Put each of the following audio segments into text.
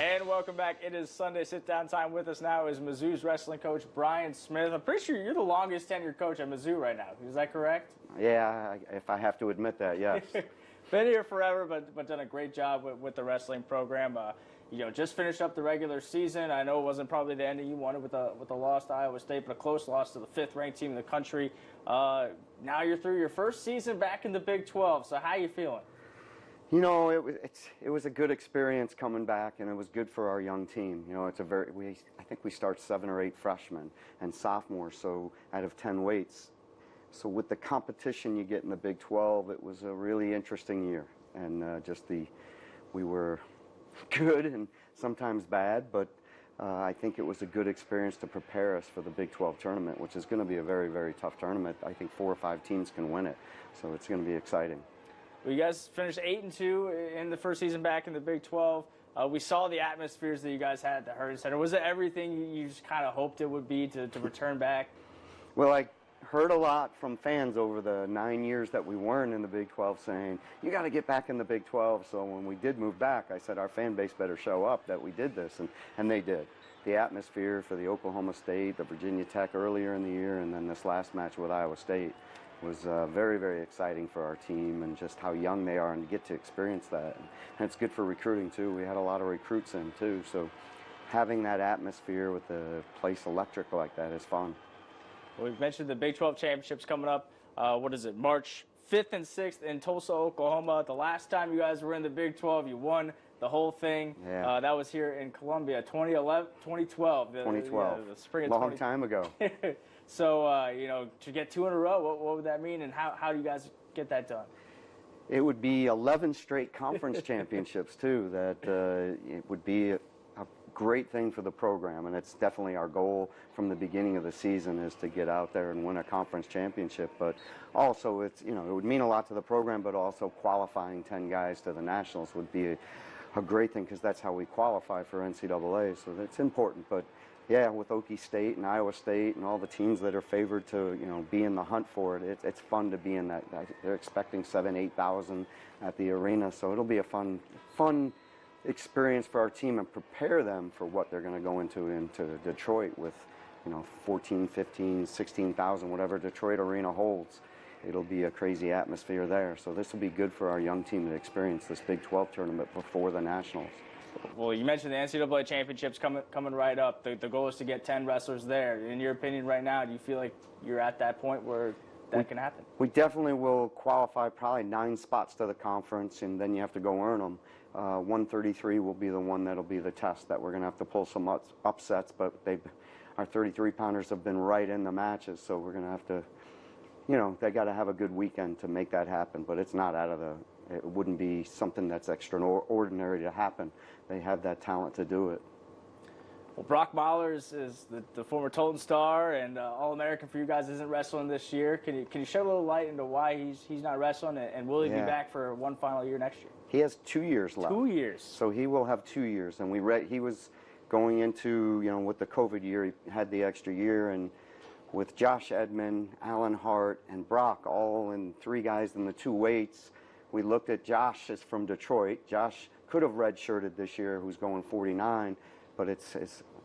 And welcome back. It is Sunday sit-down time. With us now is Mizzou's wrestling coach, Brian Smith. I'm pretty sure you're the longest tenured coach at Mizzou right now. Is that correct? Yeah, if I have to admit that, yes. Been here forever, but done a great job with the wrestling program. Just finished up the regular season. I know it wasn't probably the ending you wanted with a loss to Iowa State, but a close loss to the 5th-ranked team in the country. Now you're through your first season back in the Big 12. So how you feeling? You know, it was a good experience coming back, and it was good for our young team. You know, I think we start 7 or 8 freshmen and sophomores, so out of 10 weights. So with the competition you get in the Big 12, it was a really interesting year, and we were good and sometimes bad, but I think it was a good experience to prepare us for the Big 12 tournament, which is going to be a very, very tough tournament. I think 4 or 5 teams can win it, so it's going to be exciting. Well, you guys finished 8-2 in the first season back in the Big 12. We saw the atmospheres that you guys had at the Heritage Center. Was it everything you just kind of hoped it would be to return back? Well, I heard a lot from fans over the 9 years that we weren't in the Big 12 saying, you got to get back in the Big 12. So when we did move back, I said our fan base better show up that we did this, and they did. The atmosphere for the Oklahoma State, the Virginia Tech earlier in the year, and then this last match with Iowa State was very, very exciting for our team, and just how young they are and to get to experience that. And it's good for recruiting, too. We had a lot of recruits in, too. So having that atmosphere with the place electric like that is fun. Well, we've mentioned the Big 12 Championships coming up. March 5th and 6th in Tulsa, Oklahoma. The last time you guys were in the Big 12, you won the whole thing. Yeah. That was here in Columbia, 2012. 2012. The spring of long time ago. So, to get 2 in a row, what would that mean, and how do you guys get that done? It would be 11 straight conference championships, too. It would be a great thing for the program, and it's definitely our goal from the beginning of the season is to get out there and win a conference championship. But also, it would mean a lot to the program, but also qualifying 10 guys to the Nationals would be a great thing, because that's how we qualify for NCAA, so that's important. But yeah, with Okie State and Iowa State and all the teams that are favored to, be in the hunt for it, it's fun to be in that. They're expecting 7,000 to 8,000 at the arena, so it'll be a fun experience for our team and prepare them for what they're going to go into Detroit with, 14, 15, 16,000, whatever Detroit arena holds. It'll be a crazy atmosphere there, so this will be good for our young team to experience this Big 12 tournament before the Nationals. Well, you mentioned the NCAA Championships coming right up. The goal is to get 10 wrestlers there. In your opinion right now, do you feel like you're at that point where that can happen? We definitely will qualify probably 9 spots to the conference, and then you have to go earn them. 133 will be the one that'll be the test that we're going to have to pull some upsets, but our 33-pounders have been right in the matches, so we're going to have to, they got to have a good weekend to make that happen, but it's not it wouldn't be something that's extraordinary to happen. They have that talent to do it. Well, Brock Mahler is the former Tolton star and All-American for you guys, isn't wrestling this year. Can you shed a little light into why he's not wrestling, and will he be back for one final year next year? He has 2 years left. 2 years. So he will have 2 years, and he was going into, with the COVID year, he had the extra year, and with Josh Edmond, Alan Hart, and Brock, all in 3 guys in the 2 weights, we looked at Josh is from Detroit. Josh could have redshirted this year, who's going 49, but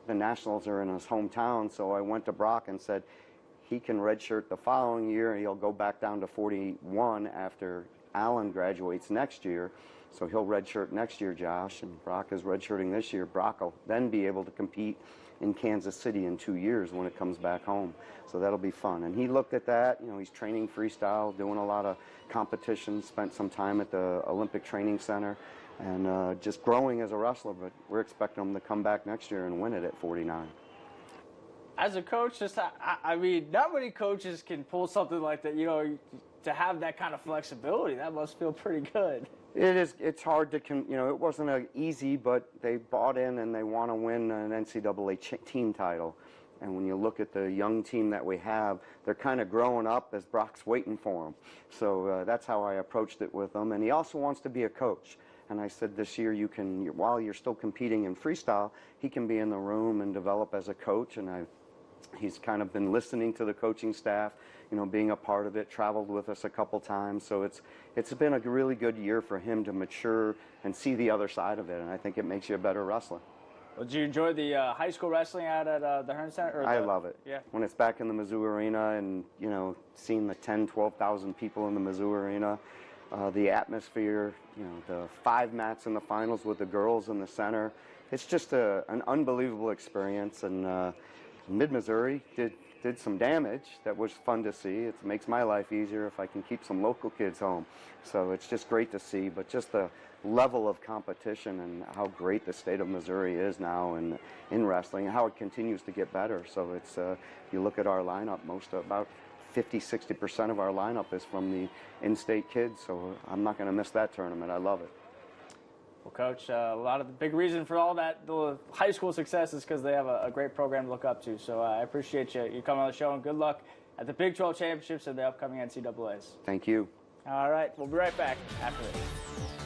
the Nationals are in his hometown, so I went to Brock and said he can redshirt the following year, and he'll go back down to 41 after Alan graduates next year. So he'll redshirt next year, Josh, and Brock is redshirting this year. Brock will then be able to compete in Kansas City in 2 years when it comes back home. So that'll be fun. And he looked at that. He's training freestyle, doing a lot of competitions, spent some time at the Olympic Training Center, and just growing as a wrestler. But we're expecting him to come back next year and win it at 49. As a coach, not many coaches can pull something like that, to have that kind of flexibility. That must feel pretty good. It is. It's hard to, it wasn't easy, but they bought in and they want to win an NCAA team title. And when you look at the young team that we have, they're kind of growing up as Brock's waiting for them. So that's how I approached it with them. And he also wants to be a coach. And I said this year, while you're still competing in freestyle, he can be in the room and develop as a coach. And I He's kind of been listening to the coaching staff, you know, being a part of it, traveled with us a couple times. So it's been a really good year for him to mature and see the other side of it, and I think it makes you a better wrestler. Well, did you enjoy the high school wrestling out at the Hearn Center? I love it. Yeah. When it's back in the Mizzou Arena and, you know, seeing the 10, 12,000 people in the Mizzou Arena, the atmosphere, you know, the 5 mats in the finals with the girls in the center. It's just an unbelievable experience, and Mid-Missouri did some damage that was fun to see. It makes my life easier if I can keep some local kids home. So it's just great to see, but just the level of competition and how great the state of Missouri is now in wrestling and how it continues to get better. So it's, you look at our lineup, about 50-60% of our lineup is from the in-state kids, so I'm not going to miss that tournament. I love it. Well, Coach, a lot of the big reason for all that the high school success is because they have a great program to look up to. So I appreciate you coming on the show, and good luck at the Big 12 Championships and the upcoming NCAAs. Thank you. All right, we'll be right back after this.